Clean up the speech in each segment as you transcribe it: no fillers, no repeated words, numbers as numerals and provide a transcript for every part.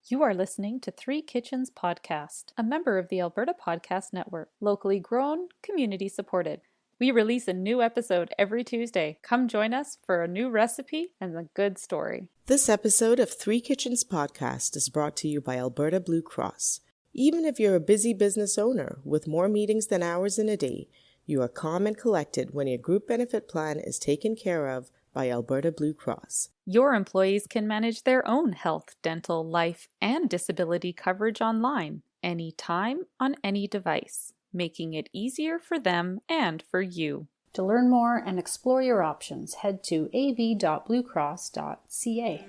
You are listening to Three Kitchens Podcast, a member of the Alberta Podcast Network, locally grown, community supported. We release a new episode every Tuesday. Come join us for a new recipe and a good story. This episode of Three Kitchens Podcast is brought to you by Alberta Blue Cross. Even if you're a busy business owner with more meetings than hours in a day, you are calm and collected when your group benefit plan is taken care of by Alberta Blue Cross. Your employees can manage their own health, dental, life, and disability coverage online, anytime, on any device, making it easier for them and for you. To learn more and explore your options, head to av.bluecross.ca.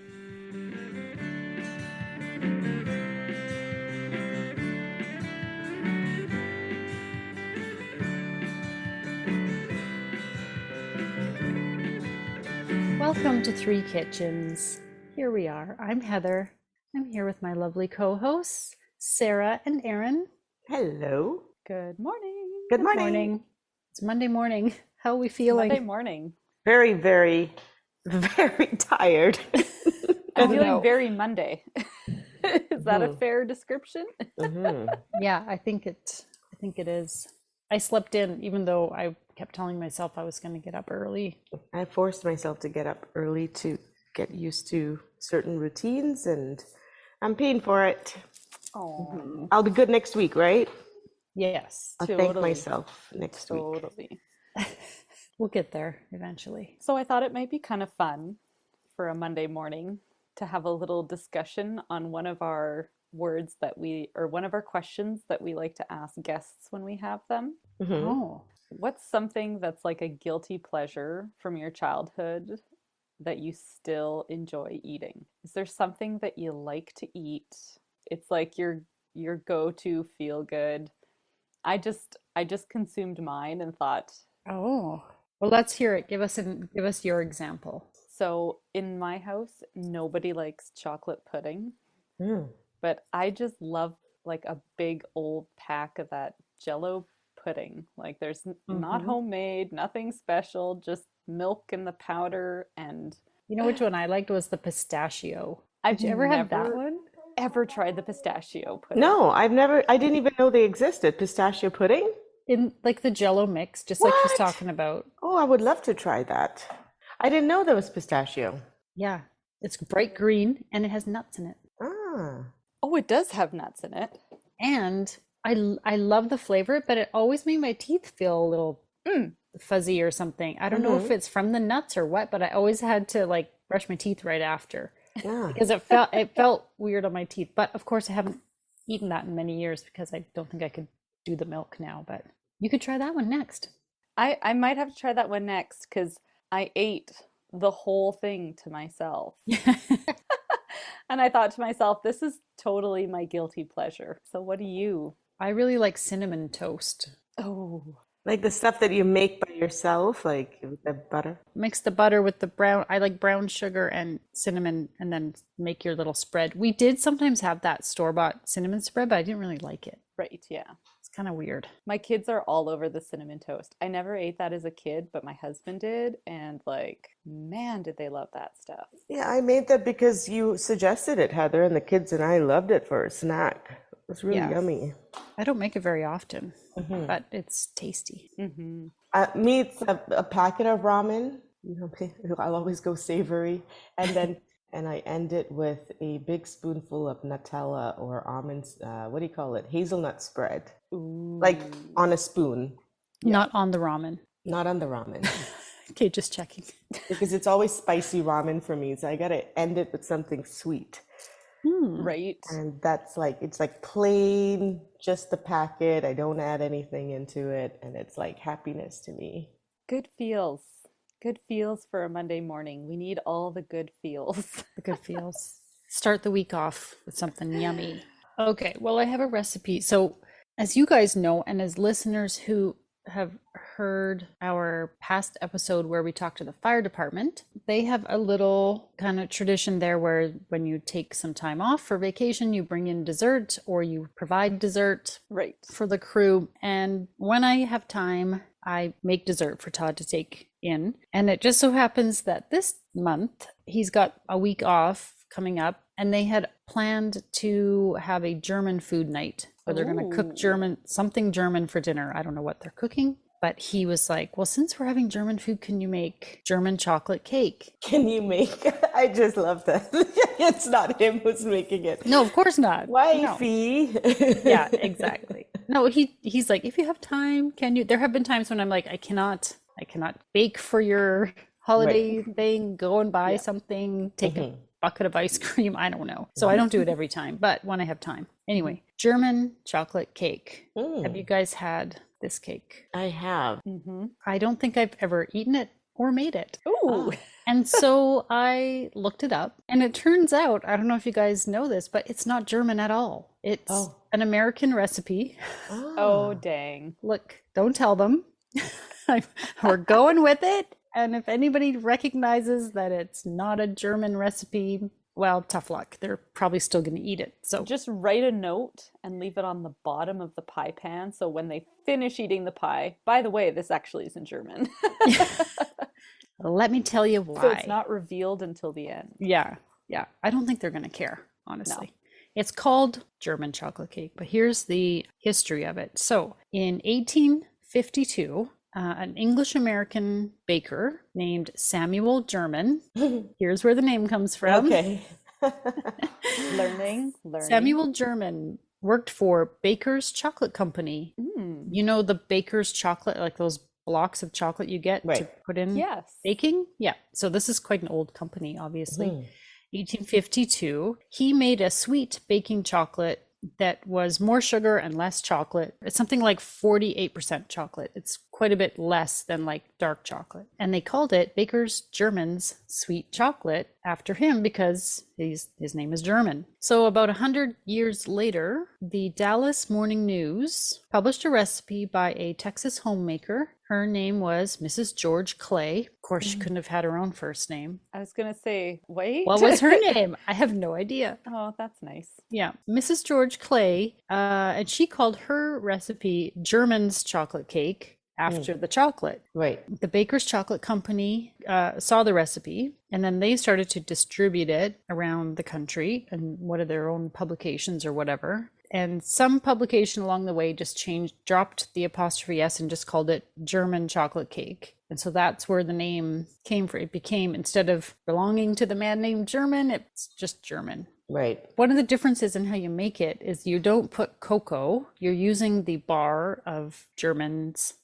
Welcome to Three Kitchens. Here we are. I'm Heather. I'm here with my lovely co-hosts, Sarah and Aaron. Hello. Good morning. Good morning. It's Monday morning. How are we feeling? Monday morning. Very, very, very tired. I'm feeling very Monday. Is that a fair description? Yeah, I think it is. I slept in, even though I kept telling myself I was going to get up early. I forced myself to get up early to get used to certain routines, and I'm paying for it. Oh, I'll be good next week, right? Yes, I'll thank myself next week. totally. we'll get there eventually. So I thought it might be kind of fun for a Monday morning to have a little discussion on one of our words that one of our questions that we like to ask guests when we have them. Oh, What's something that's like a guilty pleasure from your childhood that you still enjoy eating? Is there something that you like to eat? It's like your go-to feel good. I just consumed mine and thought, well, let's hear it. Give us your example. so in my house, nobody likes chocolate pudding, but I just love like a big old pack of that Jell-O pudding. Like there's not homemade, nothing special, just milk and the powder. And You know which one I liked was the pistachio. I've Did you ever have that one? ever tried the pistachio pudding. No, I didn't even know they existed. Pistachio pudding? In like the Jell-O mix, just like she's What? talking about. Oh, I would love to try that. I didn't know there was pistachio. Yeah, it's bright green and it has nuts in it. Ah. Oh, it does have nuts in it. And I love the flavor, but it always made my teeth feel a little fuzzy or something. I don't know if it's from the nuts or what, but I always had to like brush my teeth right after Yeah. because it felt weird on my teeth. But of course, I haven't eaten that in many years because I don't think I could do the milk now. But you could try that one next. I might have to try that one next because I ate the whole thing to myself. And I thought to myself, this is totally my guilty pleasure. So what do you? I really like cinnamon toast. Oh, Like the stuff that you make by yourself, like with the butter. Mix the butter with the brown. I like brown sugar and cinnamon, and then make your little spread. We did sometimes have that store-bought cinnamon spread, but I didn't really like it. right, yeah. It's kind of weird. My kids are all over the cinnamon toast. I never ate that as a kid, but my husband did. And like, man, did they love that stuff. Yeah, I made that because you suggested it, Heather, and the kids and I loved it for a snack. It was really Yeah. yummy. I don't make it very often, but it's tasty. Mm-hmm. Me, it's a packet of ramen. You know, I'll always go savory, and I end it with a big spoonful of Nutella or almonds. What do you call it? Hazelnut spread, like on a spoon, Not on the ramen. not on the ramen, Okay, just checking. because it's always spicy ramen for me. So I gotta end it with something sweet. Right. And that's like, it's like plain, just the packet. I don't add anything into it. And it's like happiness to me. Good feels. Good feels for a Monday morning. We need all the good feels. The good feels. Start the week off with something yummy. Okay, well, I have a recipe. So, as you guys know, and as listeners who have heard our past episode where we talked to the fire department, they have a little kind of tradition there where when you take some time off for vacation, you bring in dessert or you provide dessert Right. for the crew. And when I have time, I make dessert for Todd to take in. And it just so happens that this month he's got a week off coming up, and they had planned to have a German food night where they're going to cook something German for dinner. I don't know what they're cooking, but he was like, well, since we're having German food, can you make German chocolate cake? Can you make? I just love that. It's not him who's making it. No, of course not. Wifey. No. Yeah, exactly. No, he's like, if you have time, can you? There have been times when I'm like, I cannot bake for your holiday thing. Go and buy something. Take a bucket of ice cream. I don't know. So I don't do it every time, but when I have time. Anyway, German chocolate cake. Have you guys had this cake? I have. I don't think I've ever eaten it or made it. Ooh. And so I looked it up, and it turns out, I don't know if you guys know this, but it's not German at all. It's an American recipe. Oh, dang. Look, don't tell them. We're going with it. And if anybody recognizes that it's not a German recipe, well, tough luck. They're probably still going to eat it. So just write a note and leave it on the bottom of the pie pan. So when they finish eating the pie, by the way, this actually isn't German. let me tell you why. So it's not revealed until the end. Yeah. I don't think they're going to care, honestly. No. It's called German chocolate cake, but here's the history of it. So in 1852, an English-American baker named Samuel German, here's where the name comes from. Okay. Learning. Samuel German worked for Baker's Chocolate Company. You know the Baker's chocolate, like those blocks of chocolate you get to put in baking? Yeah. So this is quite an old company, obviously. 1852. He made a sweet baking chocolate that was more sugar and less chocolate. It's something like 48% chocolate. It's quite a bit less than like dark chocolate. And they called it Baker's German's sweet chocolate after him because his name is German. So about 100 years later, the Dallas Morning News published a recipe by a Texas homemaker. Her name was Mrs. George Clay. Of course, she couldn't have had her own first name. I was going to say, wait. What was her name? I have no idea. Oh, that's nice. Yeah. Mrs. George Clay, and she called her recipe German's chocolate cake after the chocolate. Right. The Baker's Chocolate Company saw the recipe, and then they started to distribute it around the country and one of their own publications or whatever. And some publication along the way just dropped the apostrophe S and just called it German chocolate cake. And so that's where the name came from. It became, instead of belonging to the man named German, it's just German. Right. One of the differences in how you make it is you don't put cocoa. You're using the bar of German's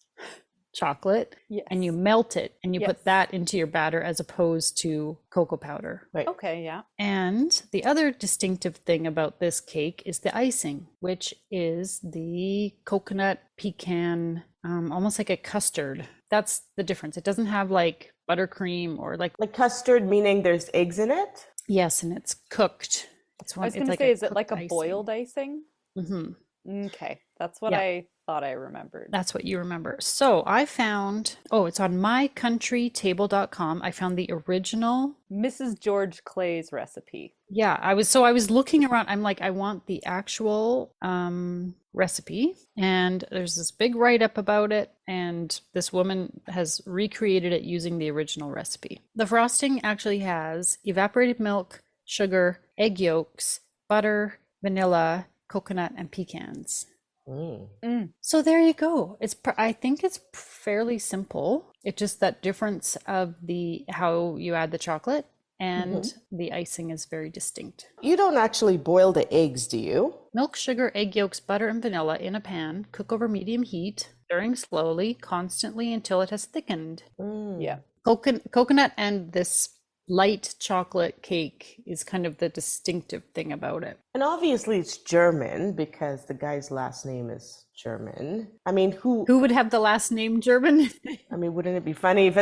chocolate and you melt it and you put that into your batter as opposed to cocoa powder. Right. Okay, yeah. And the other distinctive thing about this cake is the icing, which is the coconut pecan, almost like a custard. That's the difference. It doesn't have like buttercream or like custard, meaning there's eggs in it? Yes, and it's cooked. I was going to say, is it like a boiled icing? Mm-hmm. Okay, that's what I thought I remembered. That's what you remember. So I found, it's on mycountrytable.com. I found the original Mrs. George Clay's recipe. Yeah, I was looking around. I'm like, I want the actual recipe. And there's this big write-up about it. And this woman has recreated it using the original recipe. The frosting actually has evaporated milk, sugar, egg yolks, butter, vanilla, coconut, and pecans. So there you go. I think it's fairly simple. It's just that difference of how you add the chocolate and the icing is very distinct. You don't actually boil the eggs, do you? Milk, sugar, egg yolks, butter, and vanilla in a pan. Cook over medium heat, stirring slowly, constantly until it has thickened. Yeah. Coconut and this light chocolate cake is kind of the distinctive thing about it. And obviously it's German because the guy's last name is German. I mean, who would have the last name German? I mean, wouldn't it be funny if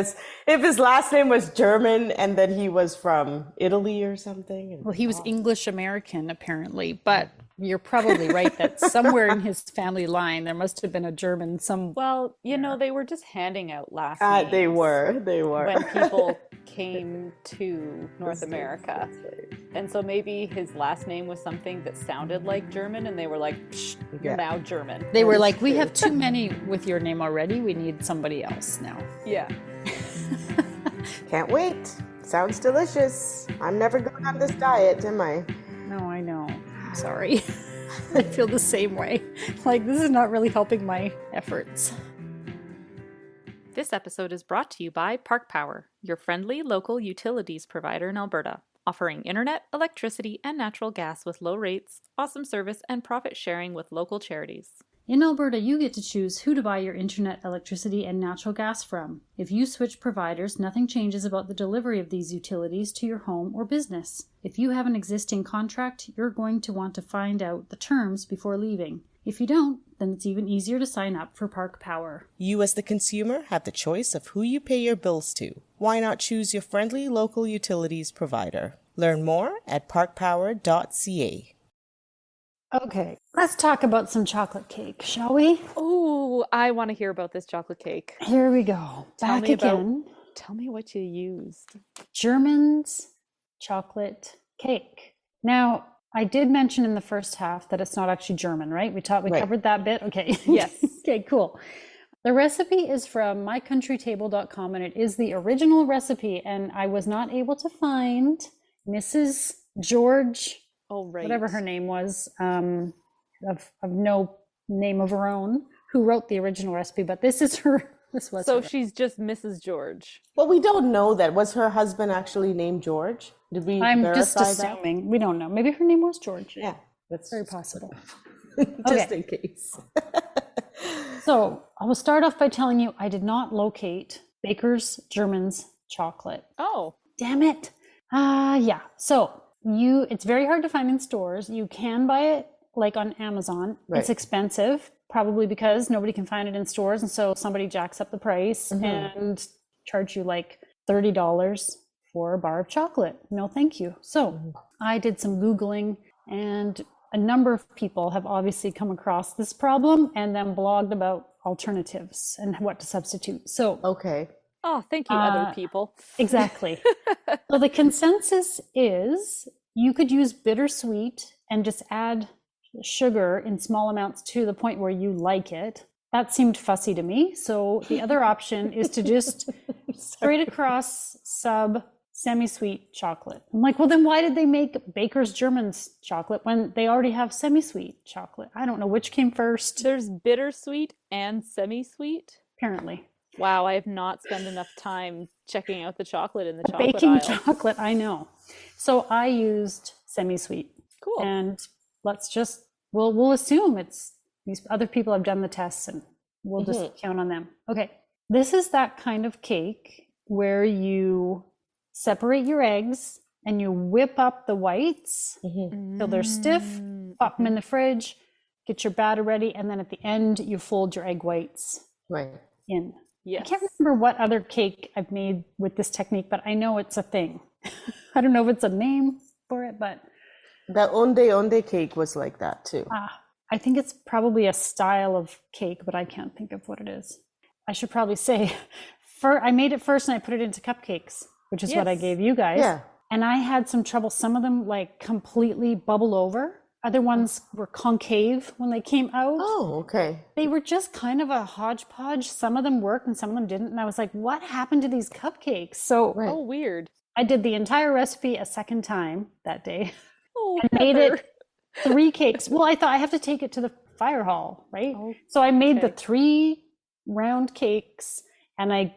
his last name was German and then he was from Italy or something? Well, he was English American apparently, but you're probably right that somewhere in his family line there must have been a German some. Well, they were just handing out last names. They were when people came to North America. And so maybe his last name was something that sounded like German and they were like, you're now German. They were like, we have too many with your name already. We need somebody else now. Yeah. Can't wait. Sounds delicious. I'm never going on this diet, am I? No, I know. I'm sorry. I feel the same way. Like, this is not really helping my efforts. This episode is brought to you by Park Power, your friendly local utilities provider in Alberta, offering internet, electricity, and natural gas with low rates, awesome service, and profit sharing with local charities. In Alberta, you get to choose who to buy your internet, electricity, and natural gas from. If you switch providers, nothing changes about the delivery of these utilities to your home or business. If you have an existing contract, you're going to want to find out the terms before leaving. If you don't, then it's even easier to sign up for Park Power. You as the consumer have the choice of who you pay your bills to. Why not choose your friendly local utilities provider? Learn more at parkpower.ca. Okay, let's talk about some chocolate cake, shall we? Oh, I want to hear about this chocolate cake. Here we go. Back again. Tell me what you used. German's chocolate cake. Now, I did mention in the first half that it's not actually German, right? We covered that bit. Okay. Yes. Okay, cool. The recipe is from mycountrytable.com, and it is the original recipe. And I was not able to find Mrs. George, whatever her name was, of no name of her own, who wrote the original recipe. But this is her. This was so her. She's just Mrs. George. Well, we don't know that. Was her husband actually named George? Did we I'm verify just assuming. That? We don't know. Maybe her name was George. Yeah, that's very possible. Just in case. So I will start off by telling you I did not locate Baker's German's chocolate. Oh. Damn it. Yeah. So it's very hard to find in stores. You can buy it like on Amazon. Right. It's expensive, probably because nobody can find it in stores. And so somebody jacks up the price and charge you like $30 for a bar of chocolate. No, thank you. So I did some Googling, and a number of people have obviously come across this problem and then blogged about alternatives and what to substitute. So, okay. Oh, thank you, other people. Exactly. So the consensus is you could use bittersweet and just add sugar in small amounts to the point where you like it. That seemed fussy to me. So the other option is to just straight across semi-sweet chocolate. I'm like, well, then why did they make Baker's German's chocolate when they already have semi-sweet chocolate? I don't know which came first. There's bittersweet and semi-sweet? Apparently. Wow, I have not spent enough time checking out the chocolate in the chocolate baking aisle. Chocolate, I know. So I used semi-sweet. Cool. And we'll assume it's these other people have done the tests, and we'll just count on them. Okay. This is that kind of cake where you separate your eggs and you whip up the whites till they're stiff, pop them in the fridge, get your batter ready, and then at the end you fold your egg whites in. Yes. I can't remember what other cake I've made with this technique, but I know it's a thing. I don't know if it's a name for it, but the onde cake was like that too. I think it's probably a style of cake, but I can't think of what it is. I should probably say, I made it first and I put it into cupcakes, which is what I gave you guys. Yeah. And I had some trouble. Some of them like completely bubble over. Other ones were concave when they came out. Oh, okay. They were just kind of a hodgepodge. Some of them worked and some of them didn't. And I was like, what happened to these cupcakes? So Oh, weird. I did the entire recipe a second time that day. Oh, and made it 3 cakes. Well, I thought I have to take it to the fire hall, right? Oh, so I made the 3 round cakes, and I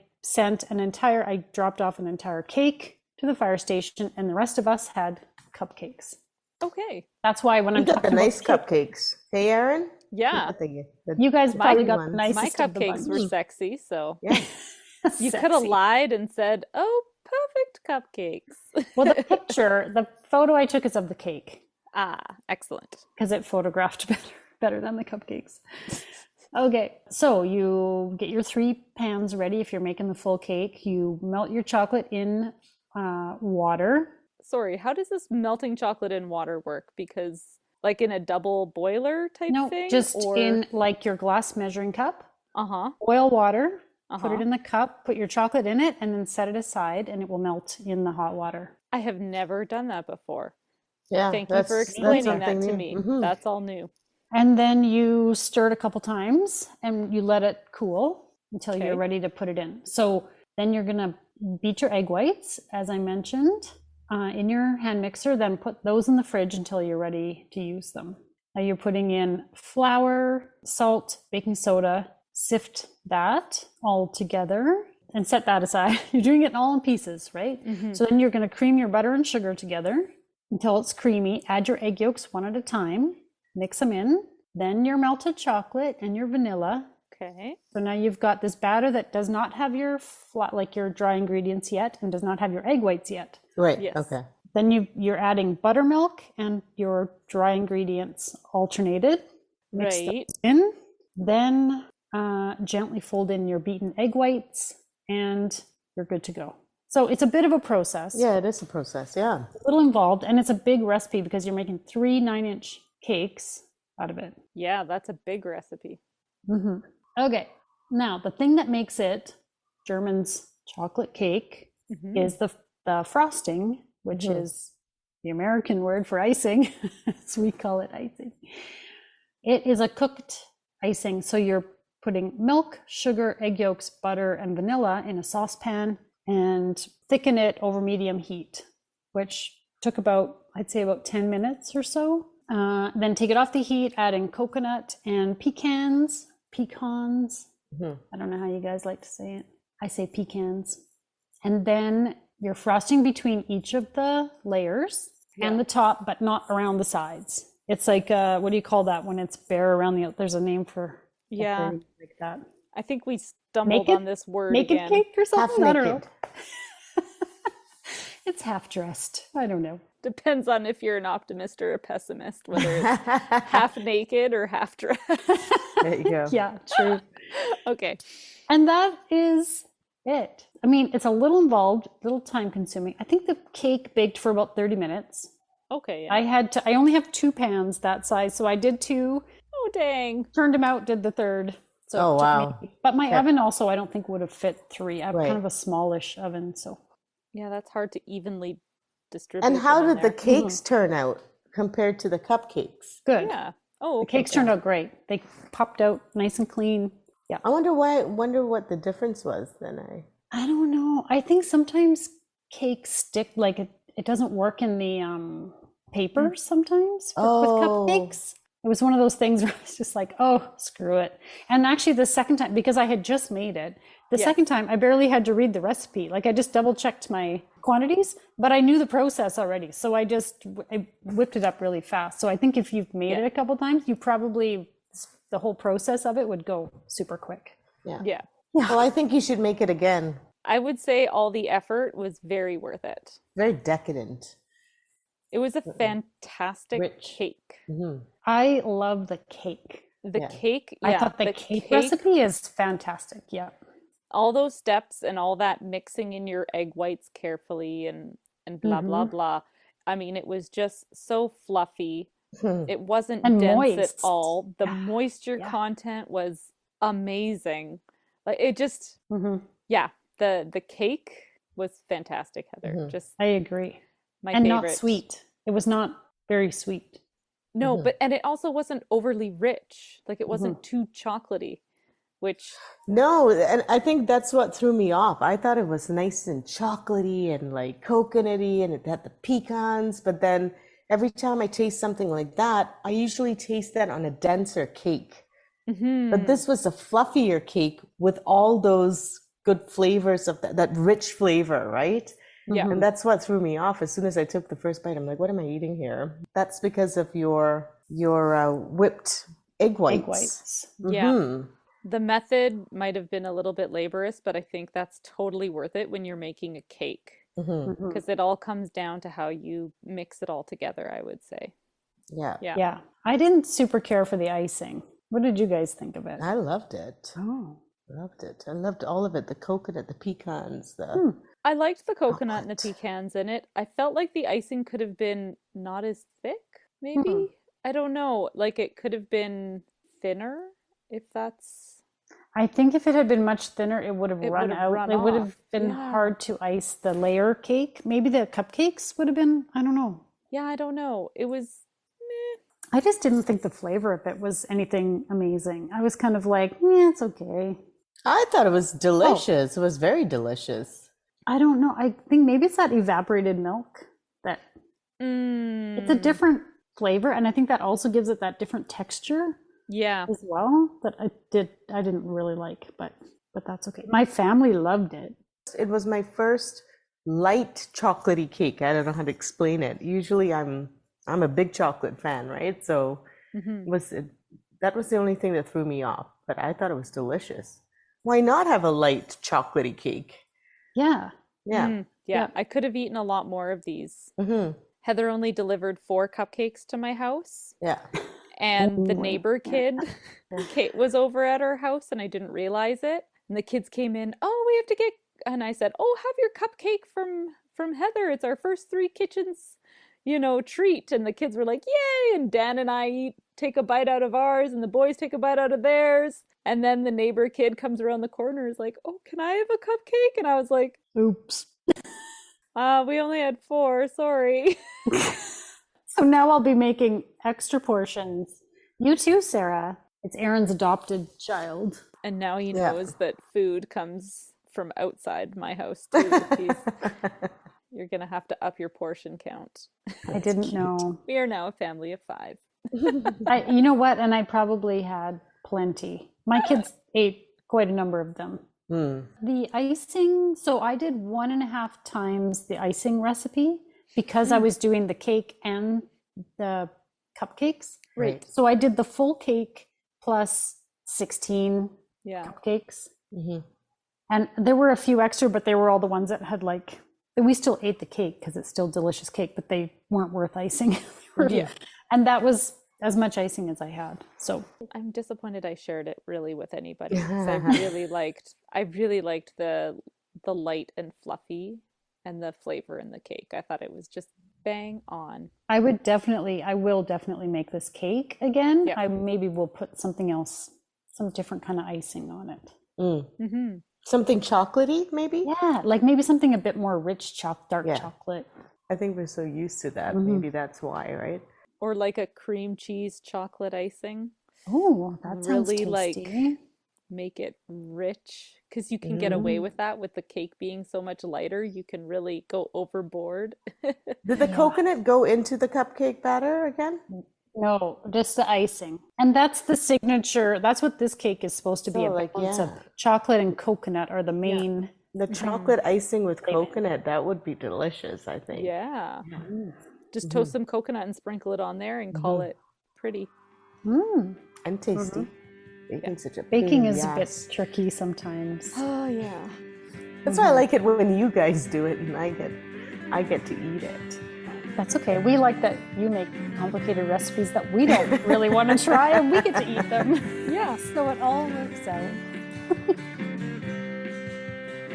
dropped off an entire cake to the fire station, and the rest of us had cupcakes. Okay. That's why when I'm got talking the nice about cupcakes. Hey, Aaron? Yeah. You guys probably got the My nicest of the cupcakes were bunch. sexy, so Yeah. you could have lied and said, "Oh, perfect cupcakes." Well, the photo I took is of the cake. Excellent. Because it photographed better than the cupcakes. Okay, so you get your 3 pans ready if you're making the full cake. You melt your chocolate in water. Sorry, how does this melting chocolate in water work? Because like in a double boiler type thing? No, just in like your glass measuring cup. Boil water, put it in the cup, put your chocolate in it, and then set it aside, and it will melt in the hot water. I have never done that before. Yeah, Thank you for explaining that to me. That's all new. And then you stir it a couple times and you let it cool until you're ready to put it in. So then you're going to beat your egg whites, as I mentioned. in your hand mixer, then put those in the fridge until you're ready to use them. Now you're putting in flour, salt, baking soda, sift that all together and set that aside. You're doing it all in pieces, right? Mm-hmm. So then you're going to cream your butter and sugar together until it's creamy. Add your egg yolks one at a time, mix them in, then your melted chocolate and your vanilla. Okay. So now you've got this batter that does not have your your dry ingredients yet and does not have your egg whites yet. Right. Yes. Okay. Then you're adding buttermilk and your dry ingredients alternated. Mix Right. those in. Then gently fold in your beaten egg whites and you're good to go. So it's a bit of a process. Yeah, it is a process. Yeah. A little involved, and it's a big recipe because you're making 3 9-inch cakes out of it. Yeah, that's a big recipe. Mm-hmm. Okay, now the thing that makes it German's chocolate cake Mm-hmm. is the frosting, which Mhm. is the American word for icing, as we call it icing. It is a cooked icing, so you're putting milk, sugar, egg yolks, butter, and vanilla in a saucepan and thicken it over medium heat, which took about, I'd say about 10 minutes or so. Then take it off the heat, add in coconut and pecans. Mhm. I don't know how you guys like to say it. I say pecans. And then you're frosting between each of the layers and the top, but not around the sides. It's like, what do you call that when it's bare around the, there's a name for Yeah. like that. I think we stumbled Naked? on this word Naked again. cake or Half something? I don't know. naked. It's half dressed. I don't know. Depends on if you're an optimist or a pessimist, whether it's half naked or half dressed. There you go. Yeah, true. Okay. And that is it. I mean, it's a little involved, a little time consuming. I think the cake baked for about 30 minutes. Okay. Yeah. I only have 2 pans that size, so I did 2, Oh, dang. turned them out, did the third. So Oh, it took wow. but my Okay. oven also, I don't think would have fit 3. I have Right. kind of a smallish oven, so. Yeah, that's hard to evenly distribute. And how them in did the there. cakes turn out compared to the cupcakes? Good. Yeah. Oh, The okay. cakes turned out great. They popped out nice and clean. Yeah. I wonder what the difference was then. I don't know. I think sometimes cakes stick, like it doesn't work in the paper sometimes with Oh. cupcakes. It was one of those things where I was just like, oh, screw it. And actually the second time, because I had just made it, the Yes. second time I barely had to read the recipe. Like I just double checked my quantities, but I knew the process already. So I whipped it up really fast. So I think if you've made it a couple times, you probably, the whole process of it would go super quick. Yeah. Well, I think you should make it again. I would say all the effort was very worth it. Very decadent. It was a fantastic Rich. cake. Hmm. I love the cake. The Yeah. cake, I yeah, thought the cake recipe is fantastic. Yeah. all those steps and all that mixing in your egg whites carefully and blah blah blah. I mean, it was just so fluffy. It wasn't And dense moist. at all. The Yeah. moisture Yeah. content was amazing. Like it just, Hmm. yeah, the cake was fantastic, Heather. Mhm. Just I agree. my And favorite. not sweet. It was not very sweet. No, Mhm. but and it also wasn't overly rich. Like it wasn't too chocolatey, which No, and I think that's what threw me off. I thought it was nice and chocolatey and like coconutty and it had the pecans, but then every time I taste something like that, I usually taste that on a denser cake. But this was a fluffier cake with all those good flavors of that rich flavor, right? yeah. And that's what threw me off. As soon as I took the first bite, I'm like, what am I eating here? That's because of your whipped egg whites. Egg whites. Yeah. Mhm. The method might have been a little bit laborious, but I think that's totally worth it when you're making a cake Mhm. Mhm. because it all comes down to how you mix it all together, I would say. Yeah. Yeah. Yeah. I didn't super care for the icing. What did you guys think of it? I loved it. Oh. Loved it. I loved all of it. The coconut, the pecans, the I liked the coconut and the Chocolate. pecans in it. I felt like the icing could have been not as thick, maybe. I don't know. Like it could have been thinner, if that's. I think if it had been much thinner, it would have It run would have out. run It would off. have been Yeah. hard to ice the layer cake. Maybe the cupcakes would have been, I don't know. Yeah, I don't know. It was. Meh. I just didn't think the flavor of it was anything amazing. I was kind of like, yeah, it's okay. I thought it was delicious. It was very delicious. I don't know. I think maybe it's that evaporated milk. that it's a Mm, different flavor, and I think that also gives it that different texture yeah. as well that I didn't really like, but that's okay. My family loved it. It was my first light chocolatey cake. I don't know how to explain it. Usually I'm a big chocolate fan, right? So Hmm. was it, that was the only thing that threw me off, but I thought it was delicious. Why not have a light chocolatey cake? Yeah. Yeah. Yeah, Yeah. I could have eaten a lot more of these. Mm-hmm. Heather only delivered 4 cupcakes to my house, Yeah. and the Ooh, neighbor yeah. kid Kate was over at our house, and I didn't realize it. And the kids came in, "Oh, we have to get," and I said, "Oh, have your cupcake from Heather. It's our first three kitchens, treat." And the kids were like, "Yay!" And Dan and I take a bite out of ours, and the boys take a bite out of theirs. And then the neighbor kid comes around the corner, is like, "Oh, can I have a cupcake?" And I was like, Oops. we only had 4, sorry." So now I'll be making extra portions. You too, Sarah. It's Aaron's adopted child. And now he Yeah. knows that food comes from outside my house too. You're gonna have to up your portion count. I didn't know. We are now a family of 5. You know what? And I probably had plenty. My kids ate quite a number of them. The icing, so I did 1.5 times the icing recipe because I was doing the cake and the cupcakes. Right. So I did the full cake plus 16 Yeah. cupcakes. Mm-hmm. And there were a few extra, but they were all the ones that had we still ate the cake because it's still delicious cake, but they weren't worth icing. Yeah. And that was as much icing as I had. So I'm disappointed I shared it really with anybody, because I really liked the light and fluffy and the flavor in the cake. I thought it was just bang on. I will definitely make this cake again. Yeah. I maybe will put something else, some different kind of icing on it. Mm-hmm. Something chocolatey, maybe? Yeah, like maybe something a bit more rich, dark Yeah. chocolate. I think we're so used to that. Mhm. Maybe that's why, right? Or like a cream cheese chocolate icing. Oh, that sounds Really tasty. make it rich, because you can get away with that with the cake being so much lighter. You can really go overboard. Did the coconut go into the cupcake batter again? No, just the icing. And that's the signature. That's what this cake is supposed to be. So, A like, balance of yeah. chocolate and coconut are the main. The chocolate icing with coconut, that would be delicious, I think. Yeah. Just toast some coconut and sprinkle it on there and call it pretty. Mm. And tasty. Baking's such a pain Baking in is the a bit ass. tricky sometimes. Oh yeah. That's why I like it when you guys do it and I get to eat it. That's okay. We like that you make complicated recipes that we don't really want to try, and we get to eat them. Yeah. So it all works out.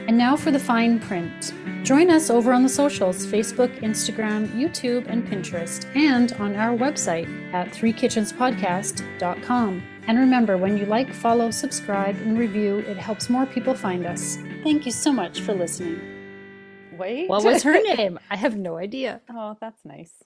And now for the fine print. Join us over on the socials: Facebook, Instagram, YouTube, and Pinterest, and on our website at threekitchenspodcast.com. And remember, when you like, follow, subscribe, and review, it helps more people find us. Thank you so much for listening. Wait. What was her name? I have no idea. Oh, that's nice.